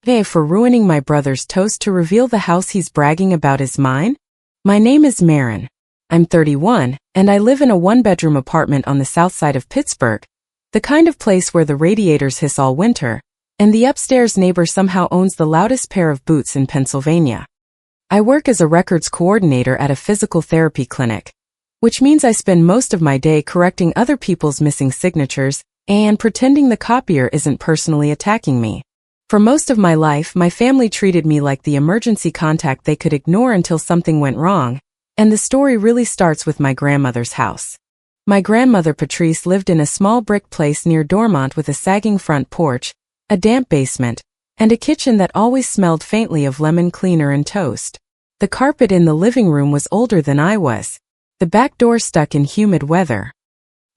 Hey, for ruining my brother's toast to reveal the house he's bragging about is mine? My name is Marin. I'm 31, and I live in a one-bedroom apartment on the south side of Pittsburgh, the kind of place where the radiators hiss all winter, and the upstairs neighbor somehow owns the loudest pair of boots in Pennsylvania. I work as a records coordinator at a physical therapy clinic, which means I spend most of my day correcting other people's missing signatures and pretending the copier isn't personally attacking me. For most of my life, my family treated me like the emergency contact they could ignore until something went wrong, and the story really starts with my grandmother's house. My grandmother Patrice lived in a small brick place near Dormont with a sagging front porch, a damp basement, and a kitchen that always smelled faintly of lemon cleaner and toast. The carpet in the living room was older than I was. The back door stuck in humid weather.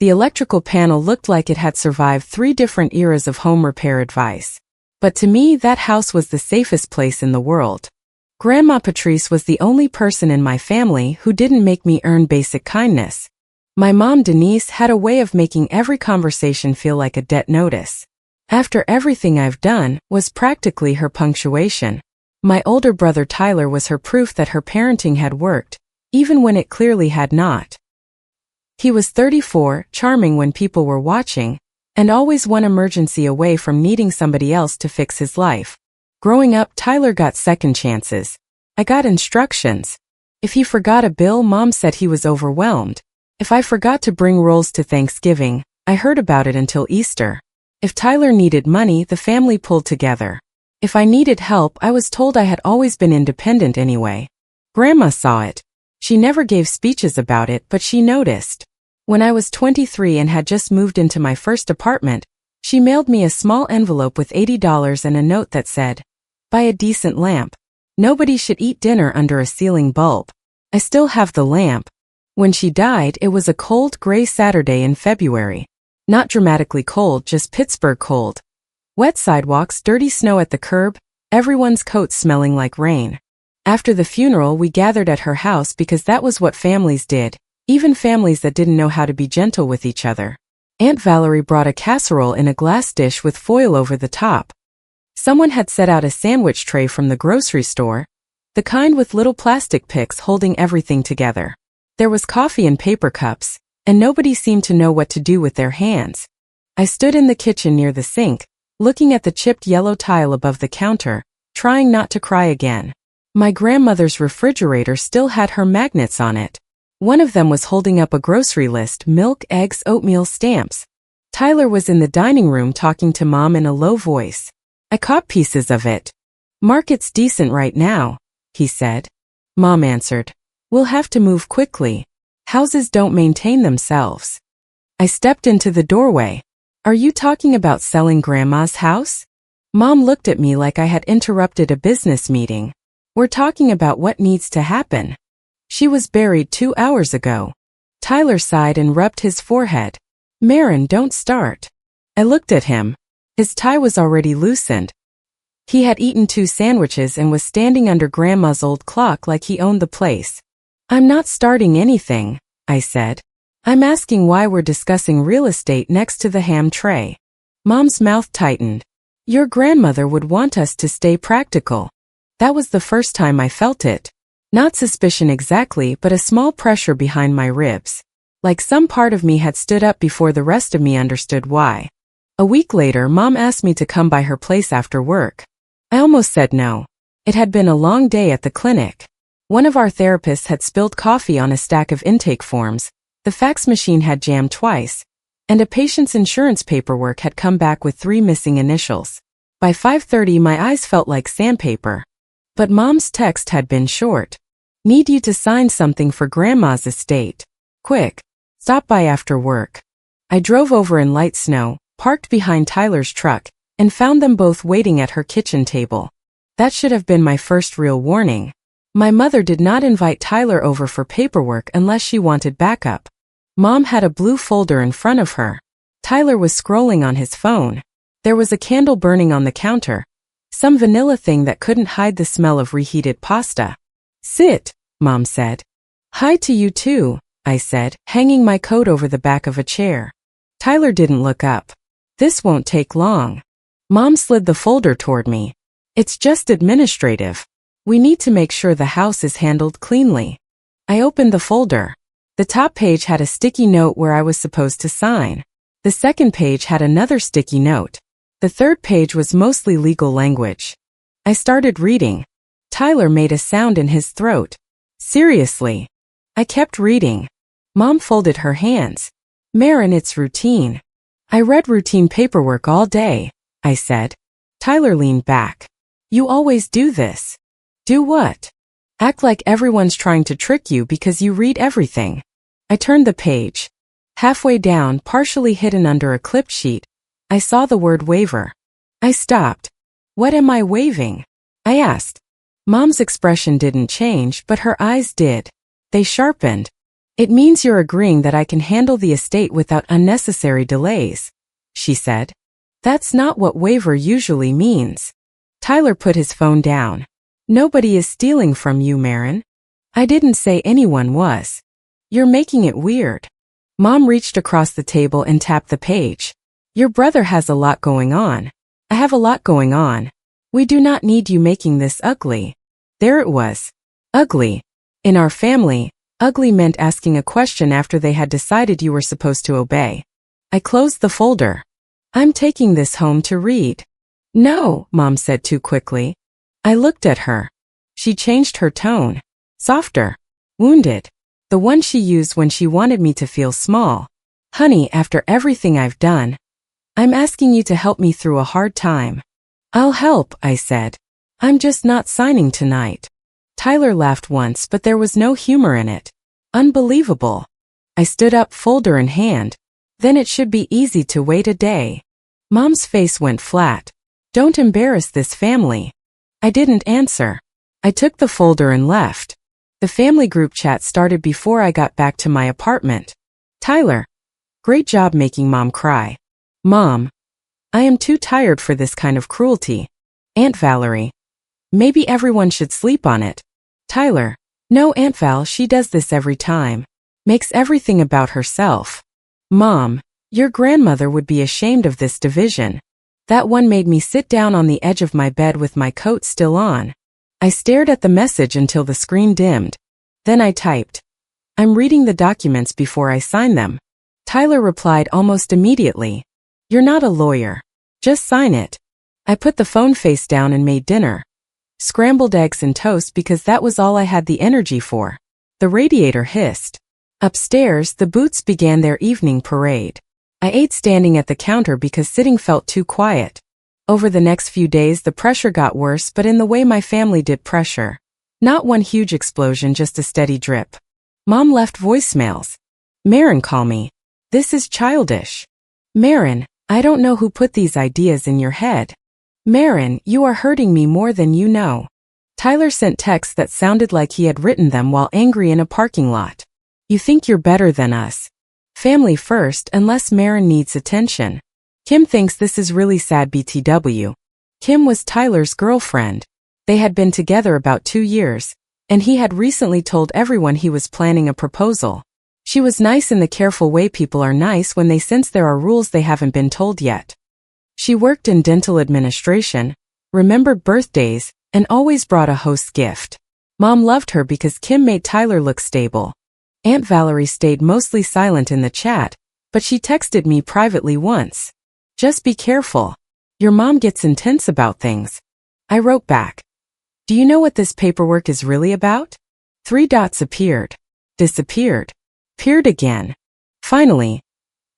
The electrical panel looked like it had survived 3 different eras of home repair advice. But to me, that house was the safest place in the world. Grandma Patrice was the only person in my family who didn't make me earn basic kindness. My mom Denise had a way of making every conversation feel like a debt notice. After everything I've done was practically her punctuation. My older brother Tyler was her proof that her parenting had worked, even when it clearly had not. He was 34, charming when people were watching, and always one emergency away from needing somebody else to fix his life. Growing up, Tyler got second chances. I got instructions. If he forgot a bill, Mom said he was overwhelmed. If I forgot to bring rolls to Thanksgiving, I heard about it until Easter. If Tyler needed money, the family pulled together. If I needed help, I was told I had always been independent anyway. Grandma saw it. She never gave speeches about it, but she noticed. When I was 23 and had just moved into my first apartment, she mailed me a small envelope with $80 and a note that said, "Buy a decent lamp. Nobody should eat dinner under a ceiling bulb." I still have the lamp. When she died, it was a cold, gray Saturday in February. Not dramatically cold, just Pittsburgh cold. Wet sidewalks, dirty snow at the curb, everyone's coats smelling like rain. After the funeral, we gathered at her house because that was what families did. Even families that didn't know how to be gentle with each other. Aunt Valerie brought a casserole in a glass dish with foil over the top. Someone had set out a sandwich tray from the grocery store, the kind with little plastic picks holding everything together. There was coffee in paper cups, and nobody seemed to know what to do with their hands. I stood in the kitchen near the sink, looking at the chipped yellow tile above the counter, trying not to cry again. My grandmother's refrigerator still had her magnets on it. One of them was holding up a grocery list: milk, eggs, oatmeal, stamps. Tyler was in the dining room talking to Mom in a low voice. I caught pieces of it. "Market's decent right now," he said. Mom answered, "We'll have to move quickly. Houses don't maintain themselves." I stepped into the doorway. "Are you talking about selling Grandma's house?" Mom looked at me like I had interrupted a business meeting. "We're talking about what needs to happen. She was buried 2 hours ago." Tyler sighed and rubbed his forehead. "Marin, don't start." I looked at him. His tie was already loosened. He had eaten 2 sandwiches and was standing under Grandma's old clock like he owned the place. "I'm not starting anything," I said. "I'm asking why we're discussing real estate next to the ham tray." Mom's mouth tightened. "Your grandmother would want us to stay practical." That was the first time I felt it. Not suspicion exactly, but a small pressure behind my ribs. Like some part of me had stood up before the rest of me understood why. A week later, Mom asked me to come by her place after work. I almost said no. It had been a long day at the clinic. One of our therapists had spilled coffee on a stack of intake forms, the fax machine had jammed twice, and a patient's insurance paperwork had come back with 3 missing initials. By 5:30, my eyes felt like sandpaper. But Mom's text had been short. "Need you to sign something for Grandma's estate. Quick. Stop by after work." I drove over in light snow, parked behind Tyler's truck, and found them both waiting at her kitchen table. That should have been my first real warning. My mother did not invite Tyler over for paperwork unless she wanted backup. Mom had a blue folder in front of her. Tyler was scrolling on his phone. There was a candle burning on the counter. Some vanilla thing that couldn't hide the smell of reheated pasta. "Sit," Mom said. "Hi to you too," I said, hanging my coat over the back of a chair. Tyler didn't look up. "This won't take long." Mom slid the folder toward me. It's just administrative. We need to make sure the house is handled cleanly. I opened the folder. The top page had a sticky note where I was supposed to sign. The second page had another sticky note. The third page was mostly legal language. I started reading. Tyler made a sound in his throat. Seriously. I kept reading. Mom folded her hands. Marin, it's routine. I read routine paperwork all day, I said. Tyler leaned back. You always do this. Do what? Act like everyone's trying to trick you because you read everything. I turned the page. Halfway down, partially hidden under a clipped sheet, I saw the word waiver. I stopped. What am I waiving? I asked. Mom's expression didn't change, but her eyes did. They sharpened. It means you're agreeing that I can handle the estate without unnecessary delays, she said. That's not what waiver usually means. Tyler put his phone down. Nobody is stealing from you, Marin. I didn't say anyone was. You're making it weird. Mom reached across the table and tapped the page. Your brother has a lot going on. I have a lot going on. We do not need you making this ugly. There it was. Ugly. In our family, ugly meant asking a question after they had decided you were supposed to obey. I closed the folder. I'm taking this home to read. No, Mom said too quickly. I looked at her. She changed her tone. Softer. Wounded. The one she used when she wanted me to feel small. Honey, after everything I've done, I'm asking you to help me through a hard time. I'll help, I said. I'm just not signing tonight. Tyler laughed once, but there was no humor in it. Unbelievable. I stood up, folder in hand. Then it should be easy to wait a day. Mom's face went flat. Don't embarrass this family. I didn't answer. I took the folder and left. The family group chat started before I got back to my apartment. Tyler. Great job making Mom cry. Mom. I am too tired for this kind of cruelty. Aunt Valerie. Maybe everyone should sleep on it. Tyler. No, Aunt Val, she does this every time. Makes everything about herself. Mom. Your grandmother would be ashamed of this division. That one made me sit down on the edge of my bed with my coat still on. I stared at the message until the screen dimmed. Then I typed. I'm reading the documents before I sign them. Tyler replied almost immediately. You're not a lawyer. Just sign it. I put the phone face down and made dinner. Scrambled eggs and toast because that was all I had the energy for. The radiator hissed. Upstairs, the Boots began their evening parade. I ate standing at the counter because sitting felt too quiet. Over the next few days the pressure got worse, but in the way my family did pressure. Not one huge explosion, just a steady drip. Mom left voicemails. Marin, call me. This is childish. Marin, I don't know who put these ideas in your head. Marin, you are hurting me more than you know. Tyler sent texts that sounded like he had written them while angry in a parking lot. You think you're better than us. Family first unless Marin needs attention. Kim thinks this is really sad BTW. Kim was Tyler's girlfriend. They had been together about 2 years, and he had recently told everyone he was planning a proposal. She was nice in the careful way people are nice when they sense there are rules they haven't been told yet. She worked in dental administration, remembered birthdays, and always brought a host's gift. Mom loved her because Kim made Tyler look stable. Aunt Valerie stayed mostly silent in the chat, but she texted me privately once. Just be careful. Your mom gets intense about things. I wrote back. Do you know what this paperwork is really about? 3 dots appeared. Disappeared. Appeared again. Finally.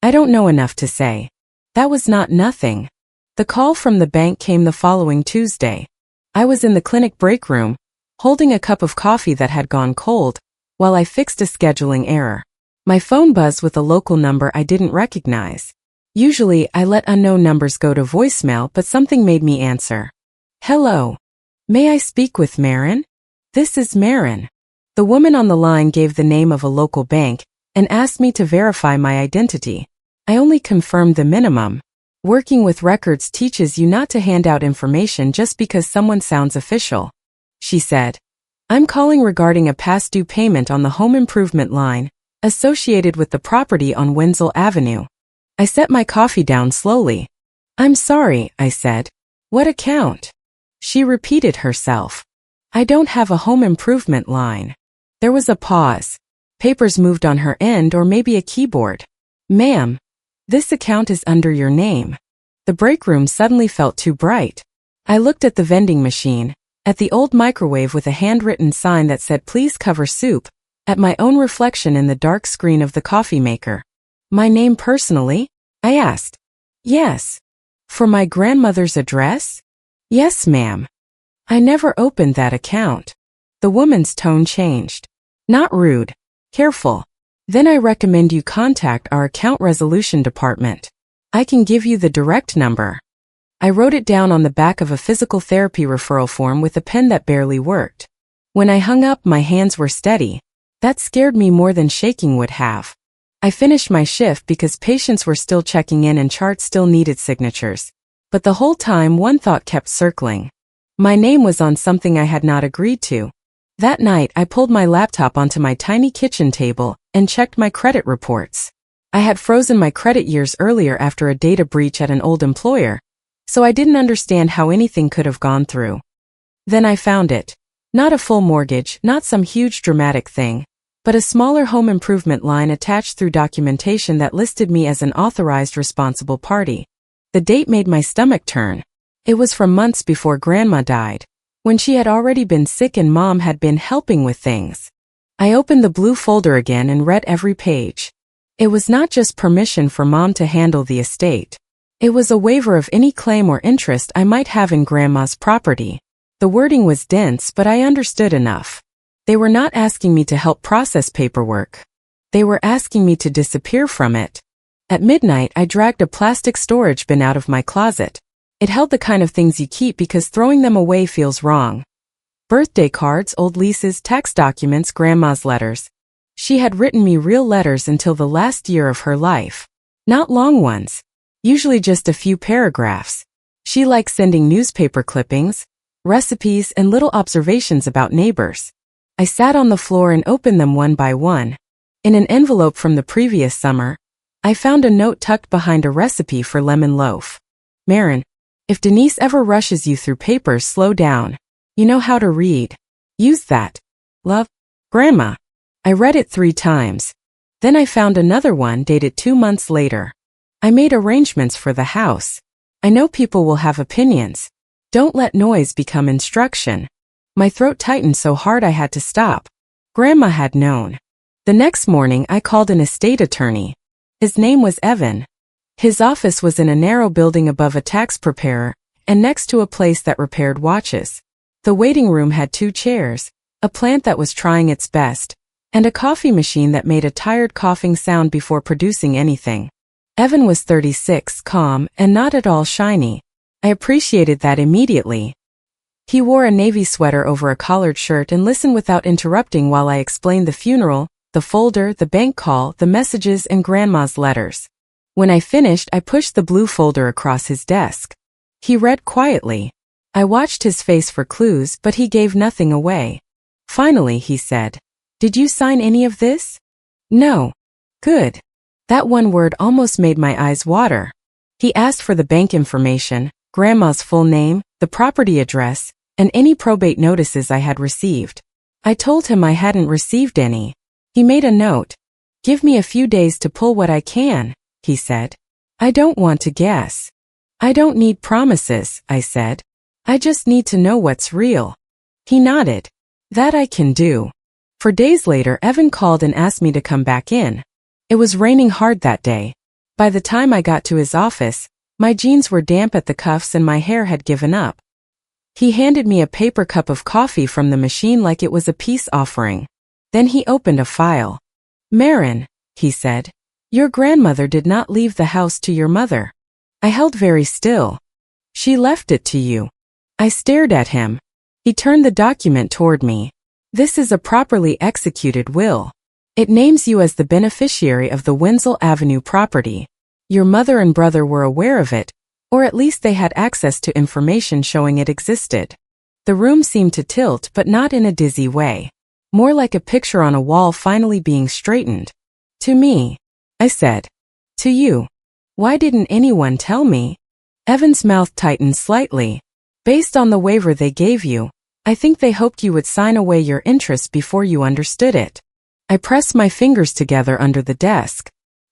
I don't know enough to say. That was not nothing. The call from the bank came the following Tuesday. I was in the clinic break room, holding a cup of coffee that had gone cold, while I fixed a scheduling error. My phone buzzed with a local number I didn't recognize. Usually, I let unknown numbers go to voicemail, but something made me answer. Hello. May I speak with Marin? This is Marin. The woman on the line gave the name of a local bank and asked me to verify my identity. I only confirmed the minimum. Working with records teaches you not to hand out information just because someone sounds official. She said, I'm calling regarding a past due payment on the home improvement line associated with the property on Wenzel Avenue. I set my coffee down slowly. I'm sorry, I said. What account? She repeated herself. I don't have a home improvement line. There was a pause. Papers moved on her end, or maybe a keyboard. Ma'am, this account is under your name. The break room suddenly felt too bright. I looked at the vending machine, at the old microwave with a handwritten sign that said please cover soup, at my own reflection in the dark screen of the coffee maker. My name personally? I asked. Yes. For my grandmother's address? Yes, ma'am. I never opened that account. The woman's tone changed. Not rude. Careful. Then I recommend you contact our account resolution department. I can give you the direct number. I wrote it down on the back of a physical therapy referral form with a pen that barely worked. When I hung up, my hands were steady. That scared me more than shaking would have. I finished my shift because patients were still checking in and charts still needed signatures. But the whole time one thought kept circling. My name was on something I had not agreed to. That night I pulled my laptop onto my tiny kitchen table and checked my credit reports. I had frozen my credit years earlier after a data breach at an old employer, so I didn't understand how anything could have gone through. Then I found it. Not a full mortgage, not some huge dramatic thing, but a smaller home improvement line attached through documentation that listed me as an authorized responsible party. The date made my stomach turn. It was from months before Grandma died, when she had already been sick and Mom had been helping with things. I opened the blue folder again and read every page. It was not just permission for Mom to handle the estate. It was a waiver of any claim or interest I might have in Grandma's property. The wording was dense, but I understood enough. They were not asking me to help process paperwork. They were asking me to disappear from it. At midnight, I dragged a plastic storage bin out of my closet. It held the kind of things you keep because throwing them away feels wrong. Birthday cards, old leases, tax documents, Grandma's letters. She had written me real letters until the last year of her life. Not long ones. Usually just a few paragraphs. She liked sending newspaper clippings, recipes, and little observations about neighbors. I sat on the floor and opened them one by one. In an envelope from the previous summer, I found a note tucked behind a recipe for lemon loaf. Marin, if Denise ever rushes you through papers, slow down. You know how to read. Use that. Love, Grandma. I read it 3 times. Then I found another one dated 2 months later. I made arrangements for the house. I know people will have opinions. Don't let noise become instruction. My throat tightened so hard I had to stop. Grandma had known. The next morning I called an estate attorney. His name was Evan. His office was in a narrow building above a tax preparer and next to a place that repaired watches. The waiting room had 2 chairs, a plant that was trying its best, and a coffee machine that made a tired coughing sound before producing anything. Evan was 36, calm, and not at all shiny. I appreciated that immediately. He wore a navy sweater over a collared shirt and listened without interrupting while I explained the funeral, the folder, the bank call, the messages, and Grandma's letters. When I finished, I pushed the blue folder across his desk. He read quietly. I watched his face for clues, but he gave nothing away. Finally, he said, "Did you sign any of this?" "No." "Good." That one word almost made my eyes water. He asked for the bank information, Grandma's full name, the property address, and any probate notices I had received. I told him I hadn't received any. He made a note. "Give me a few days to pull what I can," he said. "I don't want to guess." "I don't need promises," I said. "I just need to know what's real." He nodded. "That I can do." For days later, Evan called and asked me to come back in. It was raining hard that day. By the time I got to his office, my jeans were damp at the cuffs and my hair had given up. He handed me a paper cup of coffee from the machine like it was a peace offering. Then he opened a file. "Marin," he said, "your grandmother did not leave the house to your mother." I held very still. "She left it to you." I stared at him. He turned the document toward me. "This is a properly executed will. It names you as the beneficiary of the Wenzel Avenue property. Your mother and brother were aware of it, or at least they had access to information showing it existed." The room seemed to tilt, but not in a dizzy way. More like a picture on a wall finally being straightened. "To me," I said. "To you. Why didn't anyone tell me?" Evan's mouth tightened slightly. Based on the waiver they gave you, I think they hoped you would sign away your interest before you understood it. I pressed my fingers together under the desk.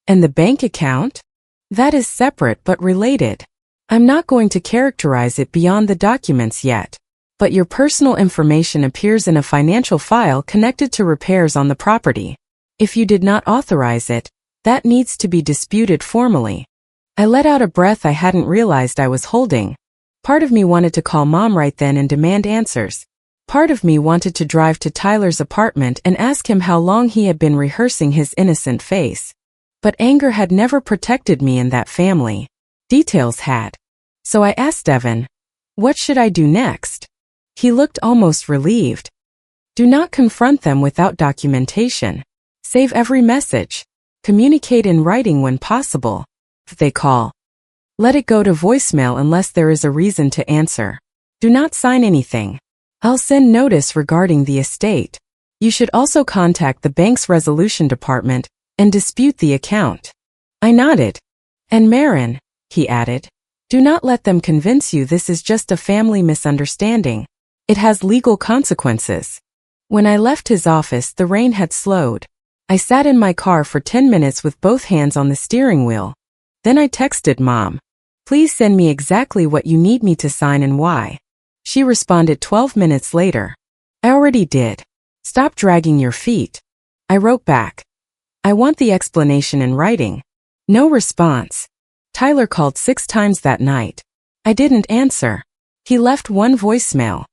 And the bank account? That is separate but related. I'm not going to characterize it beyond the documents yet. But your personal information appears in a financial file connected to repairs on the property. If you did not authorize it, that needs to be disputed formally. I let out a breath I hadn't realized I was holding. Part of me wanted to call Mom right then and demand answers. Part of me wanted to drive to Tyler's apartment and ask him how long he had been rehearsing his innocent face. But anger had never protected me in that family. Details had. So I asked Evan, what should I do next? He looked almost relieved. Do not confront them without documentation. Save every message. Communicate in writing when possible. If they call, let it go to voicemail unless there is a reason to answer. Do not sign anything. I'll send notice regarding the estate. You should also contact the bank's resolution department and dispute the account. I nodded. And Marin, he added, do not let them convince you this is just a family misunderstanding. It has legal consequences. When I left his office, the rain had slowed. I sat in my car for 10 minutes with both hands on the steering wheel. Then I texted Mom. Please send me exactly what you need me to sign and why. She responded 12 minutes later. I already did. Stop dragging your feet. I wrote back. I want the explanation in writing. No response. Tyler called 6 times that night. I didn't answer. He left one voicemail.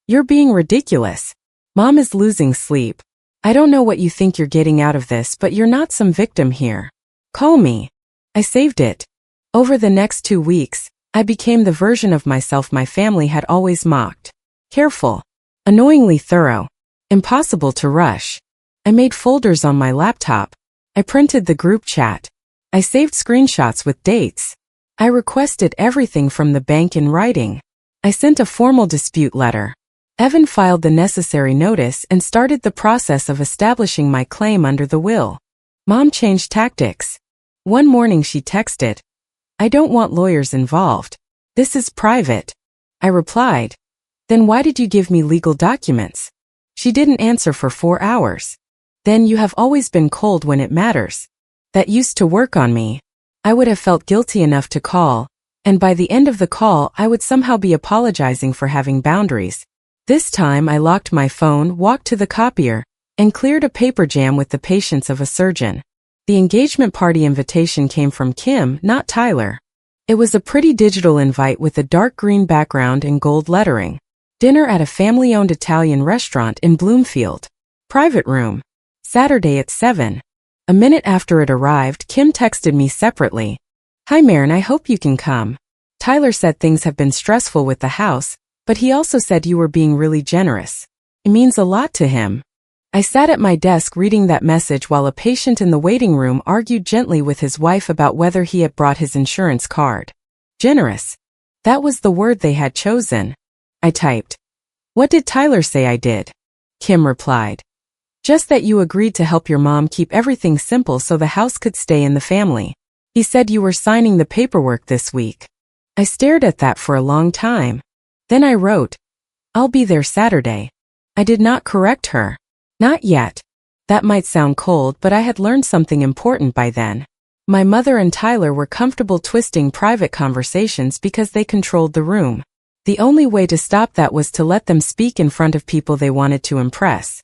You're being ridiculous. Mom is losing sleep. I don't know what you think you're getting out of this, but you're not some victim here. Call me. I saved it. Over the next 2 weeks, I became the version of myself my family had always mocked. Careful. Annoyingly thorough. Impossible to rush. I made folders on my laptop. I printed the group chat. I saved screenshots with dates. I requested everything from the bank in writing. I sent a formal dispute letter. Evan filed the necessary notice and started the process of establishing my claim under the will. Mom changed tactics. One morning she texted, I don't want lawyers involved. This is private. I replied, then why did you give me legal documents? She didn't answer for 4 hours. Then you have always been cold when it matters. That used to work on me. I would have felt guilty enough to call, and by the end of the call I would somehow be apologizing for having boundaries. This time I locked my phone, walked to the copier, and cleared a paper jam with the patience of a surgeon. The engagement party invitation came from Kim, not Tyler. It was a pretty digital invite with a dark green background and gold lettering. Dinner at a family-owned Italian restaurant in Bloomfield. Private room. Saturday at 7. A minute after it arrived, Kim texted me separately. Hi Marin, I hope you can come. Tyler said things have been stressful with the house, but he also said you were being really generous. It means a lot to him. I sat at my desk reading that message while a patient in the waiting room argued gently with his wife about whether he had brought his insurance card. Generous. That was the word they had chosen. I typed. What did Tyler say I did? Kim replied. Just that you agreed to help your mom keep everything simple so the house could stay in the family. He said you were signing the paperwork this week. I stared at that for a long time. Then I wrote, I'll be there Saturday. I did not correct her. Not yet. That might sound cold, but I had learned something important by then. My mother and Tyler were comfortable twisting private conversations because they controlled the room. The only way to stop that was to let them speak in front of people they wanted to impress.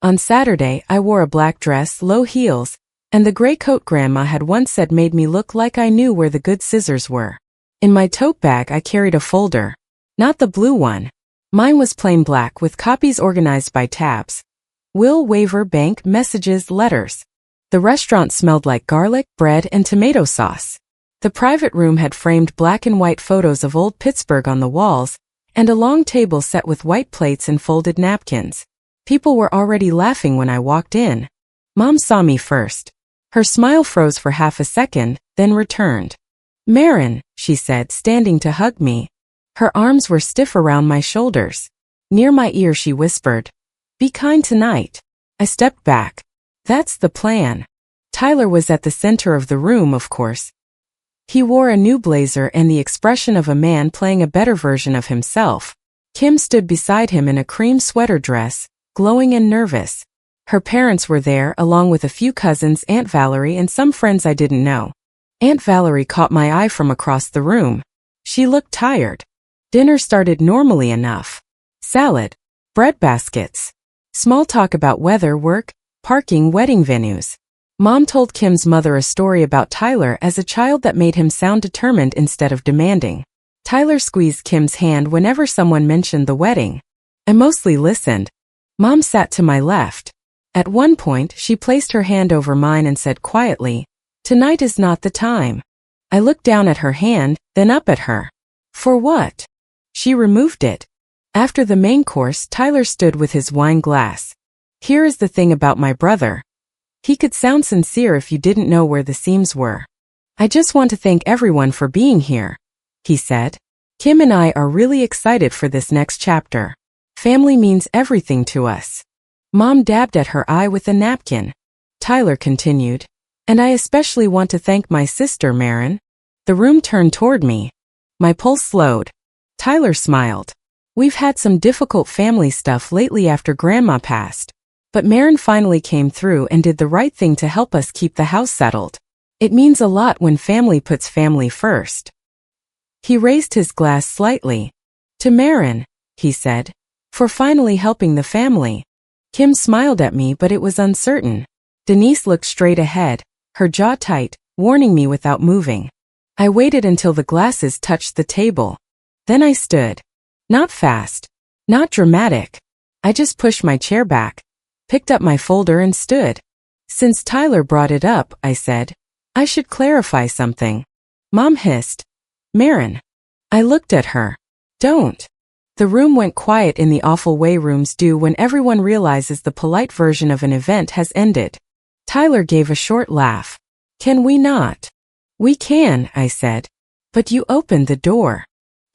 On Saturday, I wore a black dress, low heels, and the gray coat Grandma had once said made me look like I knew where the good scissors were. In my tote bag I carried a folder. Not the blue one. Mine was plain black with copies organized by tabs. Will, waiver, bank, messages, letters. The restaurant smelled like garlic, bread, and tomato sauce. The private room had framed black and white photos of old Pittsburgh on the walls, and a long table set with white plates and folded napkins. People were already laughing when I walked in. Mom saw me first. Her smile froze for half a second, then returned. Marin, she said, standing to hug me. Her arms were stiff around my shoulders. Near my ear she whispered, be kind tonight. I stepped back. That's the plan. Tyler was at the center of the room, of course. He wore a new blazer and the expression of a man playing a better version of himself. Kim stood beside him in a cream sweater dress, glowing and nervous. Her parents were there along with a few cousins, Aunt Valerie and some friends I didn't know. Aunt Valerie caught my eye from across the room. She looked tired. Dinner started normally enough. Salad, bread baskets, small talk about weather, work, parking, wedding venues. Mom told Kim's mother a story about Tyler as a child that made him sound determined instead of demanding. Tyler squeezed Kim's hand whenever someone mentioned the wedding. I mostly listened. Mom sat to my left. At one point, she placed her hand over mine and said quietly, "Tonight is not the time." I looked down at her hand, then up at her. "For what?" She removed it. After the main course, Tyler stood with his wine glass. "Here is the thing about my brother. He could sound sincere if you didn't know where the seams were. I just want to thank everyone for being here," he said. "Kim and I are really excited for this next chapter. Family means everything to us." Mom dabbed at her eye with a napkin. Tyler continued, "And I especially want to thank my sister, Marin." The room turned toward me. My pulse slowed. Tyler smiled. "We've had some difficult family stuff lately after Grandma passed. But Marin finally came through and did the right thing to help us keep the house settled. It means a lot when family puts family first." He raised his glass slightly. "To Marin," he said, "for finally helping the family." Kim smiled at me, but it was uncertain. Denise looked straight ahead, her jaw tight, warning me without moving. I waited until the glasses touched the table. Then I stood. Not fast. Not dramatic. I just pushed my chair back, picked up my folder and stood. "Since Tyler brought it up," I said, "I should clarify something." Mom hissed, "Marin." I looked at her. "Don't." The room went quiet in the awful way rooms do when everyone realizes the polite version of an event has ended. Tyler gave a short laugh. "Can we not?" "We can," I said. "But you opened the door."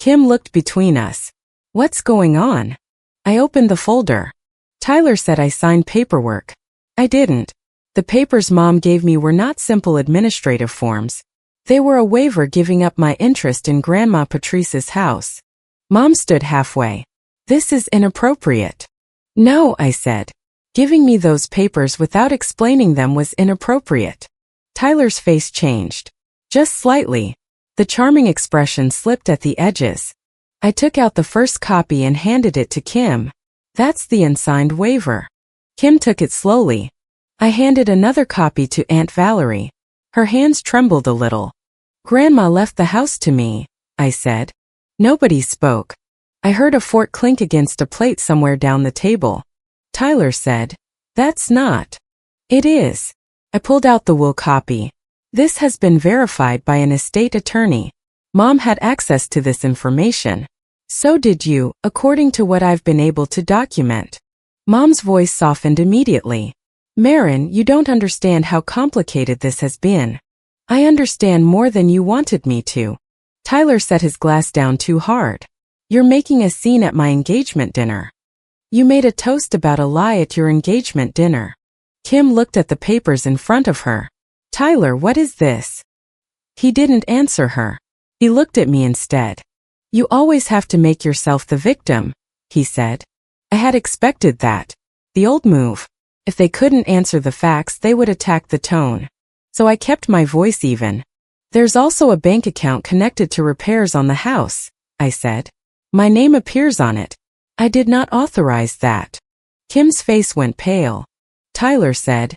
Kim looked between us. "What's going on?" I opened the folder. Tyler said I signed paperwork. I didn't. The papers Mom gave me were not simple administrative forms. They were a waiver giving up my interest in Grandma Patrice's house. Mom stood halfway. "This is inappropriate." "No," I said. Giving me those papers without explaining them was inappropriate. Tyler's face changed. Just slightly. The charming expression slipped at the edges. I took out the first copy and handed it to Kim. "That's the unsigned waiver." Kim took it slowly. I handed another copy to Aunt Valerie. Her hands trembled a little. "Grandma left the house to me," I said. Nobody spoke. I heard a fork clink against a plate somewhere down the table. Tyler said, "That's not." "It is." I pulled out the will copy. "This has been verified by an estate attorney. Mom had access to this information. So did you, according to what I've been able to document." Mom's voice softened immediately. "Marin, you don't understand how complicated this has been. I understand more than you wanted me to." Tyler set his glass down too hard. "You're making a scene at my engagement dinner. You made a toast about a lie at your engagement dinner." Kim looked at the papers in front of her. "Tyler, what is this?" He didn't answer her. He looked at me instead. "You always have to make yourself the victim," he said. I had expected that. The old move. If they couldn't answer the facts, they would attack the tone. So I kept my voice even. "There's also a bank account connected to repairs on the house," I said. "My name appears on it. I did not authorize that." Kim's face went pale. Tyler said,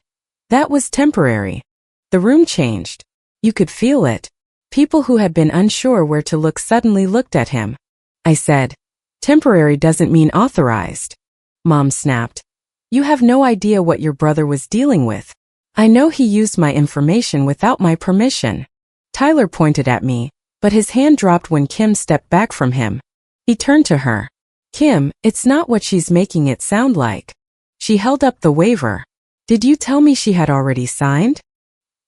"That was temporary." The room changed. You could feel it. People who had been unsure where to look suddenly looked at him. I said, "Temporary doesn't mean authorized." Mom snapped, "You have no idea what your brother was dealing with. I know he used my information without my permission." Tyler pointed at me, but his hand dropped when Kim stepped back from him. He turned to her. "Kim, it's not what she's making it sound like." She held up the waiver. "Did you tell me she had already signed?"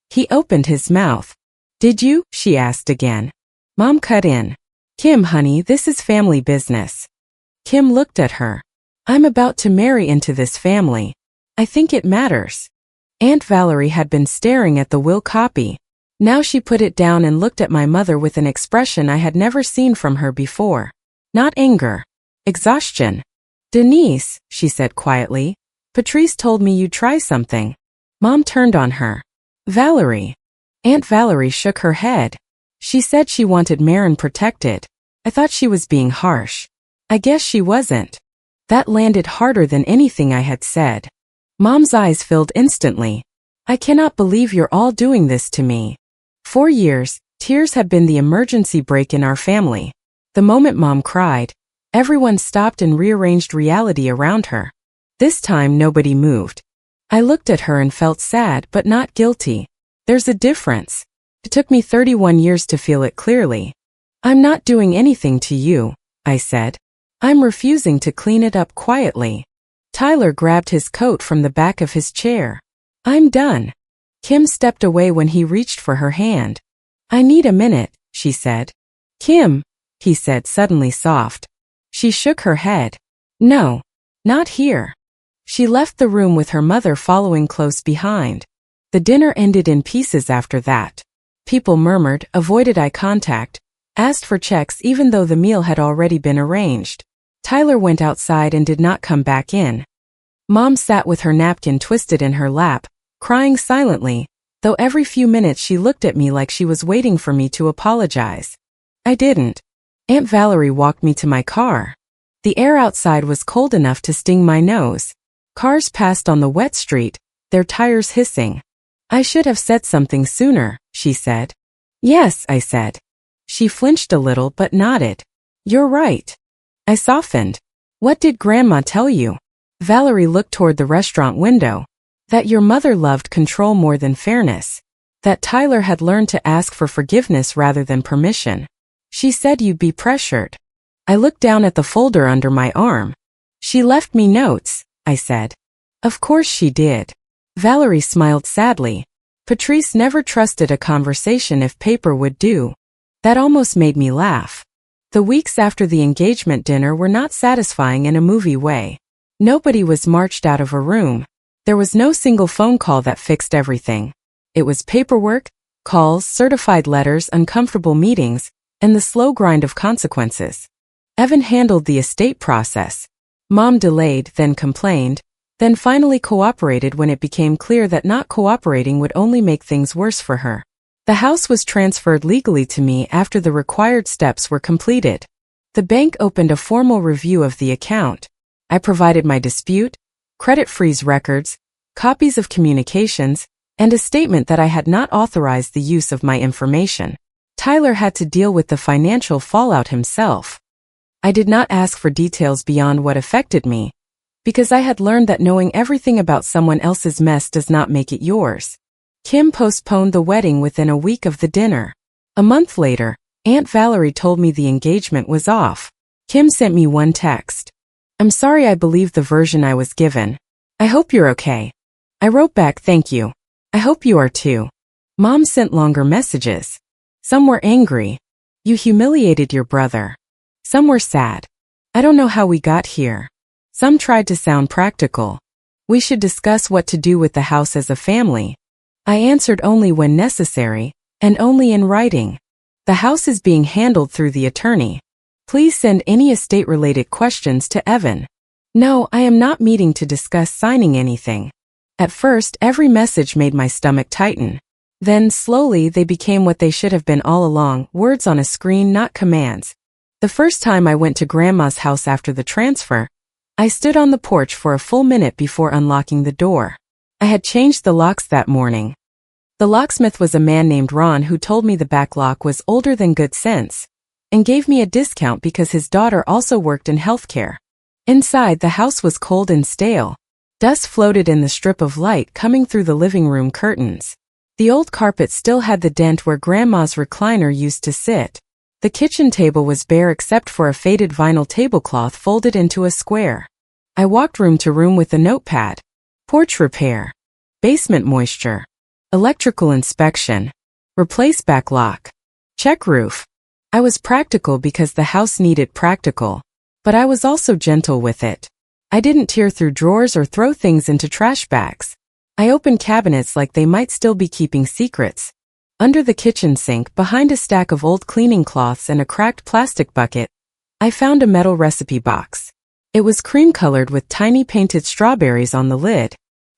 He opened his mouth. "Did you?" she asked again. Mom cut in. "Kim, honey, this is family business." Kim looked at her. "I'm about to marry into this family. I think it matters." Aunt Valerie had been staring at the will copy. Now she put it down and looked at my mother with an expression I had never seen from her before. Not anger. Exhaustion. "Denise," she said quietly, "Patrice told me you'd try something." Mom turned on her. "Valerie." Aunt Valerie shook her head. She said she wanted Marin protected. I thought she was being harsh. I guess she wasn't. That landed harder than anything I had said. Mom's eyes filled instantly. "I cannot believe you're all doing this to me." For years, tears had been the emergency brake in our family. The moment Mom cried, everyone stopped and rearranged reality around her. This time nobody moved. I looked at her and felt sad but not guilty. There's a difference. It took me 31 years to feel it clearly. "I'm not doing anything to you," I said. "I'm refusing to clean it up quietly." Tyler grabbed his coat from the back of his chair. "I'm done." Kim stepped away when he reached for her hand. "I need a minute," she said. "Kim," he said, suddenly soft. She shook her head. "No, not here." She left the room with her mother following close behind. The dinner ended in pieces after that. People murmured, avoided eye contact, asked for checks even though the meal had already been arranged. Tyler went outside and did not come back in. Mom sat with her napkin twisted in her lap, crying silently, though every few minutes she looked at me like she was waiting for me to apologize. I didn't. Aunt Valerie walked me to my car. The air outside was cold enough to sting my nose. Cars passed on the wet street, their tires hissing. "I should have said something sooner," she said. "Yes," I said. She flinched a little but nodded. "You're right." I softened. "What did Grandma tell you?" Valerie looked toward the restaurant window. "That your mother loved control more than fairness. That Tyler had learned to ask for forgiveness rather than permission. She said you'd be pressured." I looked down at the folder under my arm. "She left me notes," I said. "Of course she did." Valerie smiled sadly. "Patrice never trusted a conversation if paper would do." That almost made me laugh. The weeks after the engagement dinner were not satisfying in a movie way. Nobody was marched out of a room. There was no single phone call that fixed everything. It was paperwork, calls, certified letters, uncomfortable meetings, and the slow grind of consequences. Evan handled the estate process. Mom delayed, then complained, then finally cooperated when it became clear that not cooperating would only make things worse for her. The house was transferred legally to me after the required steps were completed. The bank opened a formal review of the account. I provided my dispute, credit freeze records, copies of communications, and a statement that I had not authorized the use of my information. Tyler had to deal with the financial fallout himself. I did not ask for details beyond what affected me, because I had learned that knowing everything about someone else's mess does not make it yours. Kim postponed the wedding within a week of the dinner. A month later, Aunt Valerie told me the engagement was off. Kim sent me one text. "I'm sorry I believed the version I was given. I hope you're okay." I wrote back, "Thank you. I hope you are too." Mom sent longer messages. Some were angry. "You humiliated your brother." Some were sad. "I don't know how we got here." Some tried to sound practical. "We should discuss what to do with the house as a family." I answered only when necessary, and only in writing. "The house is being handled through the attorney. Please send any estate-related questions to Evan." "No, I am not meeting to discuss signing anything." At first, every message made my stomach tighten. Then, slowly, they became what they should have been all along, words on a screen, not commands. The first time I went to Grandma's house after the transfer, I stood on the porch for a full minute before unlocking the door. I had changed the locks that morning. The locksmith was a man named Ron who told me the back lock was older than good sense, and gave me a discount because his daughter also worked in healthcare. Inside, the house was cold and stale. Dust floated in the strip of light coming through the living room curtains. The old carpet still had the dent where Grandma's recliner used to sit. The kitchen table was bare except for a faded vinyl tablecloth folded into a square. I walked room to room with a notepad. Porch repair. Basement moisture. Electrical inspection. Replace back lock. Check roof. I was practical because the house needed practical. But I was also gentle with it. I didn't tear through drawers or throw things into trash bags. I opened cabinets like they might still be keeping secrets. Under the kitchen sink, behind a stack of old cleaning cloths and a cracked plastic bucket, I found a metal recipe box. It was cream-colored with tiny painted strawberries on the lid.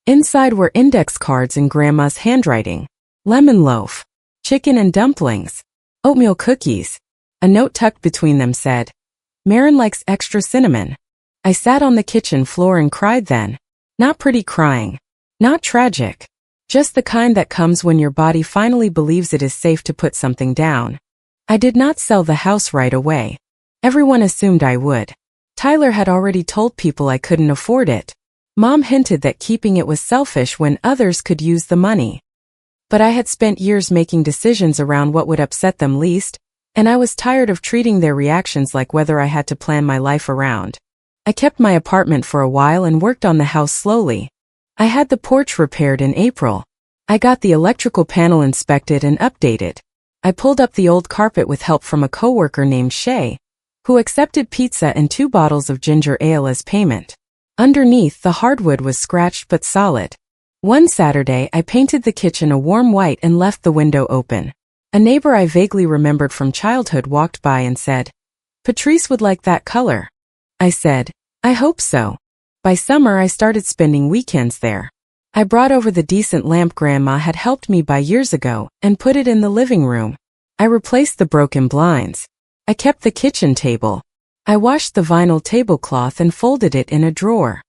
Inside were index cards in Grandma's handwriting. Lemon loaf, chicken and dumplings, oatmeal cookies. A note tucked between them said, "Marin likes extra cinnamon." I sat on the kitchen floor and cried then. Not pretty crying. Not tragic. Just the kind that comes when your body finally believes it is safe to put something down. I did not sell the house right away. Everyone assumed I would. Tyler had already told people I couldn't afford it. Mom hinted that keeping it was selfish when others could use the money. But I had spent years making decisions around what would upset them least, and I was tired of treating their reactions like whether I had to plan my life around. I kept my apartment for a while and worked on the house slowly. I had the porch repaired in April. I got the electrical panel inspected and updated. I pulled up the old carpet with help from a coworker named Shay, who accepted pizza and 2 bottles of ginger ale as payment. Underneath, the hardwood was scratched but solid. One Saturday, I painted the kitchen a warm white and left the window open. A neighbor I vaguely remembered from childhood walked by and said, "Patrice would like that color." I said, "I hope so." By summer, I started spending weekends there. I brought over the decent lamp Grandma had helped me buy years ago and put it in the living room. I replaced the broken blinds. I kept the kitchen table. I washed the vinyl tablecloth and folded it in a drawer.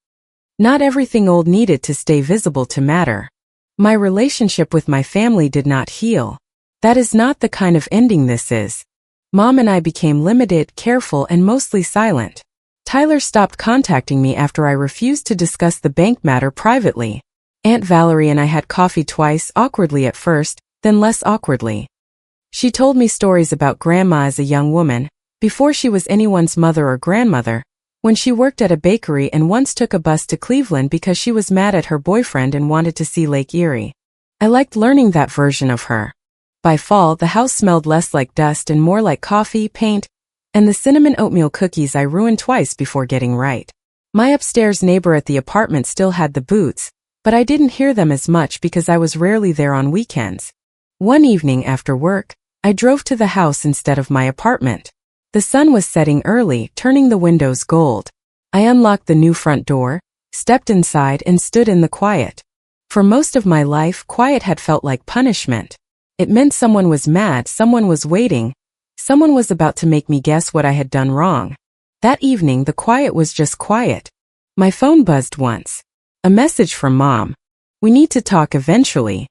Not everything old needed to stay visible to matter. My relationship with my family did not heal. That is not the kind of ending this is. Mom and I became limited, careful, and mostly silent. Tyler stopped contacting me after I refused to discuss the bank matter privately. Aunt Valerie and I had coffee twice, awkwardly at first, then less awkwardly. She told me stories about Grandma as a young woman, before she was anyone's mother or grandmother, when she worked at a bakery and once took a bus to Cleveland because she was mad at her boyfriend and wanted to see Lake Erie. I liked learning that version of her. By fall, the house smelled less like dust and more like coffee, paint, and the cinnamon oatmeal cookies I ruined twice before getting right. My upstairs neighbor at the apartment still had the boots, but I didn't hear them as much because I was rarely there on weekends. One evening after work, I drove to the house instead of my apartment. The sun was setting early, turning the windows gold. I unlocked the new front door, stepped inside, and stood in the quiet. For most of my life, quiet had felt like punishment. It meant someone was mad, someone was waiting, someone was about to make me guess what I had done wrong. That evening, the quiet was just quiet. My phone buzzed once. A message from Mom. "We need to talk eventually."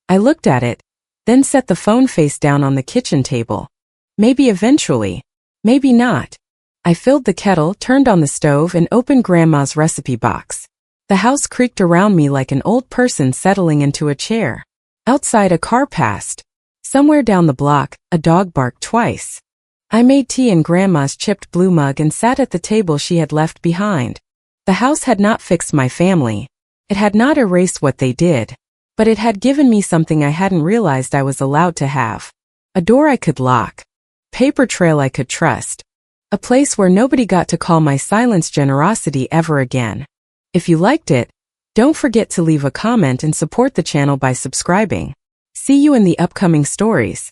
I looked at it, then set the phone face down on the kitchen table. Maybe eventually. Maybe not. I filled the kettle, turned on the stove, and opened Grandma's recipe box. The house creaked around me like an old person settling into a chair. Outside, a car passed. Somewhere down the block, a dog barked twice. I made tea in Grandma's chipped blue mug and sat at the table she had left behind. The house had not fixed my family. It had not erased what they did. But it had given me something I hadn't realized I was allowed to have. A door I could lock. Paper trail I could trust. A place where nobody got to call my silence generosity ever again. If you liked it, don't forget to leave a comment and support the channel by subscribing. See you in the upcoming stories.